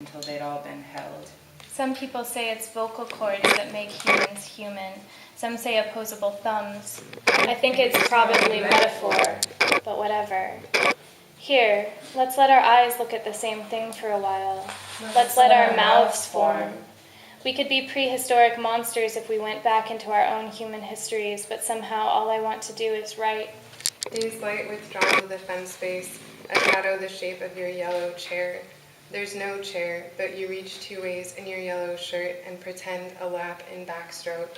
until they'd all been held. Some people say it's vocal cords that make humans human. Some say opposable thumbs. I think it's probably metaphor, but whatever. Here, let's let our eyes look at the same thing for a while. Let's let our mouths form. We could be prehistoric monsters if we went back into our own human histories, but somehow all I want to do is write. Use light withdrawn to the fence space, a shadow the shape of your yellow chair. There's no chair, but you reach two ways in your yellow shirt and pretend a lap in backstroke.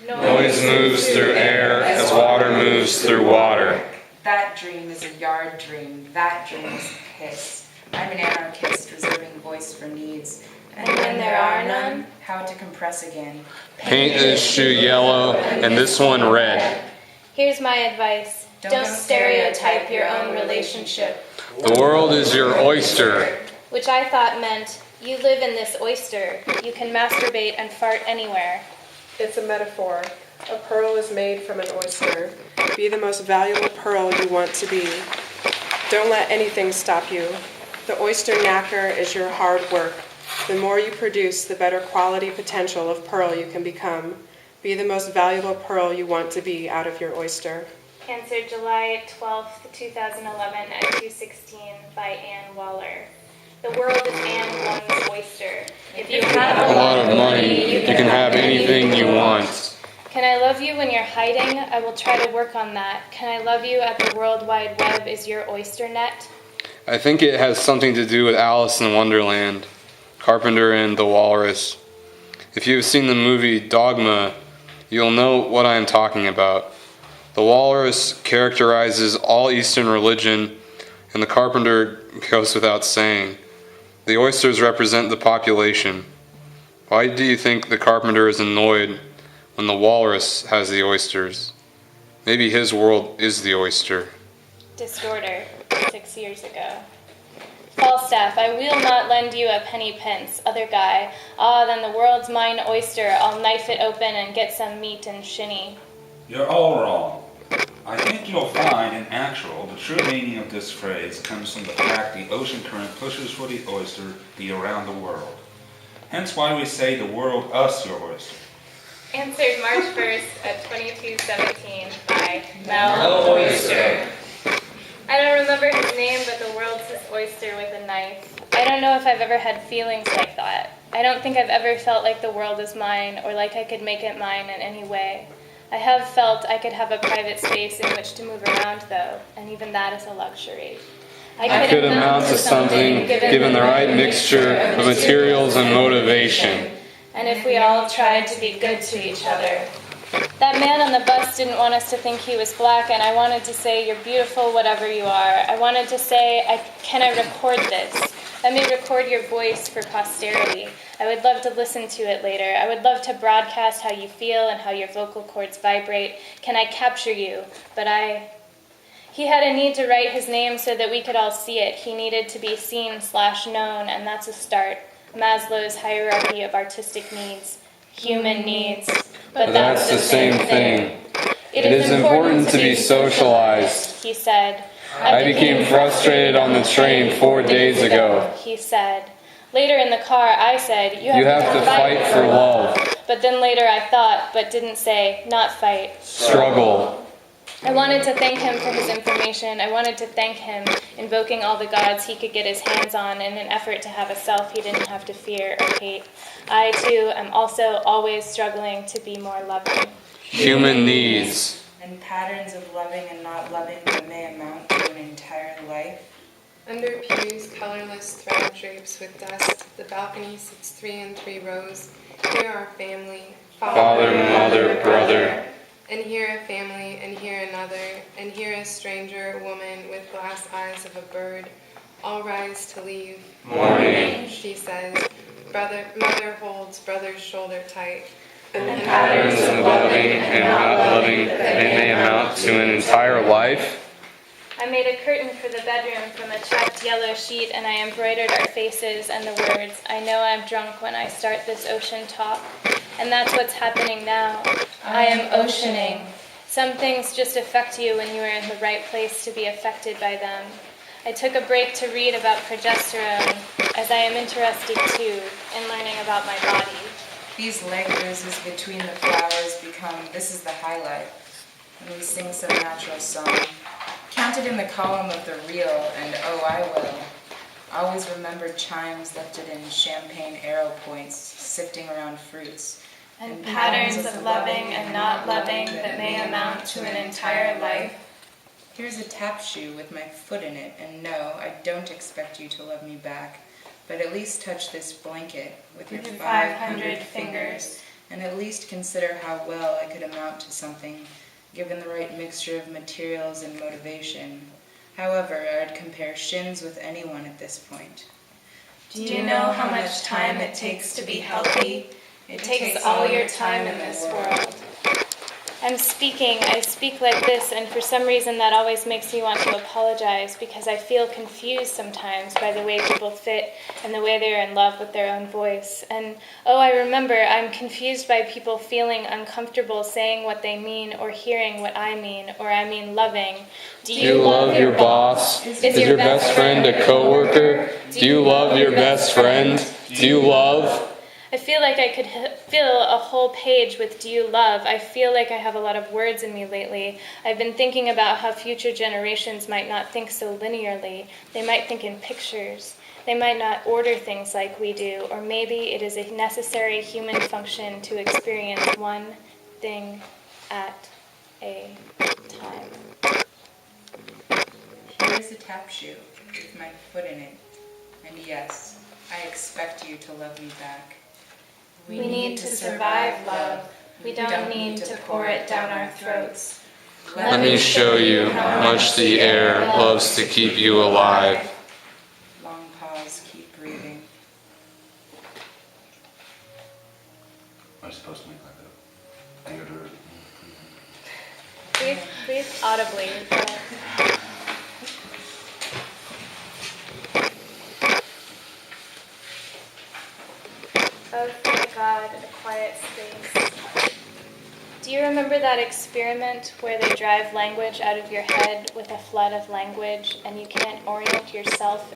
Noise moves through air as water moves through water. That dream is a yard dream. That dream is a kiss. I'm an anarchist reserving voice for needs. And when there are none, how to compress again. Paint this shoe yellow and this one red. Here's my advice. Don't stereotype your own relationship. The world is your oyster. Which I thought meant, you live in this oyster. You can masturbate and fart anywhere. It's a metaphor. A pearl is made from an oyster. Be the most valuable pearl you want to be. Don't let anything stop you. The oyster knacker is your hard work. The more you produce, the better quality potential of pearl you can become. Be the most valuable pearl you want to be out of your oyster. Answered July 12th, 2011 at 2:16 by Ann Waller. The world is Ann Lung's oyster. If you have A lot of money, you can have anything you want. Can I love you when you're hiding? I will try to work on that. Can I love you at the World Wide Web is your oyster net? I think it has something to do with Alice in Wonderland, Carpenter and the Walrus. If you have seen the movie Dogma, you'll know what I am talking about. The walrus characterizes all Eastern religion, and the carpenter goes without saying. The oysters represent the population. Why do you think the carpenter is annoyed when the walrus has the oysters? Maybe his world is the oyster. Disorder, 6 years ago. Falstaff, I will not lend you a penny pence. Other guy, ah, then the world's mine oyster. I'll knife it open and get some meat and shinny. You're all wrong. I think you'll find, in actual, the true meaning of this phrase comes from the fact the ocean current pushes for the oyster to be around the world. Hence why we say the world us your oyster. Answered March 1st at 22:17 by Mel Oyster. I don't remember his name, but the world's his oyster with a knife. I don't know if I've ever had feelings like that. I don't think I've ever felt like the world is mine or like I could make it mine in any way. I have felt I could have a private space in which to move around, though, and even that is a luxury. I could amount to something given the right mixture of materials and motivation. And if we all tried to be good to each other. That man on the bus didn't want us to think he was black, and I wanted to say, you're beautiful whatever you are. I wanted to say, can I record this? Let me record your voice for posterity. I would love to listen to it later. I would love to broadcast how you feel and how your vocal cords vibrate. Can I capture you? But He had a need to write his name so that we could all see it. He needed to be seen/known, and that's a start. Maslow's hierarchy of artistic needs. Human needs. But that's the same thing. It is important to be socialized, he said. I became frustrated on the train 4 days ago, he said. Later in the car, I said, you have to fight for love. But then later I thought, but didn't say, not fight. Struggle. I wanted to thank him for his information. I wanted to thank him, invoking all the gods he could get his hands on in an effort to have a self he didn't have to fear or hate. I, too, am also always struggling to be more loving. Human needs. And patterns of loving and not loving that may amount to an entire life. Under pews, colorless thread drapes with dust. The balcony sits 3 in 3 rows. Here are family, Father, mother, brother. And here a family, and here another, and here a stranger woman with glass eyes of a bird. All rise to leave. Morning, she says. Mother holds brother's shoulder tight. And patterns of loving and not loving that may amount to an entire life. I made a curtain for the bedroom from a checked yellow sheet, and I embroidered our faces and the words, I know I'm drunk when I start this ocean talk. And that's what's happening now. I am oceaning. Some things just affect you when you are in the right place to be affected by them. I took a break to read about progesterone. I as I am interested too in learning about my body. These leg bruises between the flowers become, this is the highlight, when we sing some natural song. Counted in the column of the real, and oh, I will. Always remembered chimes lifted in champagne arrow points, sifting around fruits. And patterns of loving and not loving that may amount to an entire life. Here's a tap shoe with my foot in it, and no, I don't expect you to love me back, but at least touch this blanket with your 500 fingers, and at least consider how well I could amount to something, given the right mixture of materials and motivation. However, I'd compare shins with anyone at this point. Do you know how much time it takes to be healthy? It takes all your time in this world. I speak like this, and for some reason that always makes me want to apologize because I feel confused sometimes by the way people fit and the way they are in love with their own voice. And oh, I remember, I'm confused by people feeling uncomfortable saying what they mean or hearing what I mean, or I mean loving. Do you love your boss? Is your best friend a coworker? Do you love your best friend? Do you love? I feel like I could fill a whole page with "Do you love?" I feel like I have a lot of words in me lately. I've been thinking about how future generations might not think so linearly. They might think in pictures. They might not order things like we do, or maybe it is a necessary human function to experience one thing at a time. Here's a tap shoe with my foot in it, and yes, I expect you to love me back. We need to survive love. We don't need to pour it down our throats. Let me show you how much the air loves to keep you alive. Long pause, keep breathing. Am I supposed to make like a theater? Breathe audibly. Oh, thank God, a quiet space. Do you remember that experiment where they drive language out of your head with a flood of language and you can't orient yourself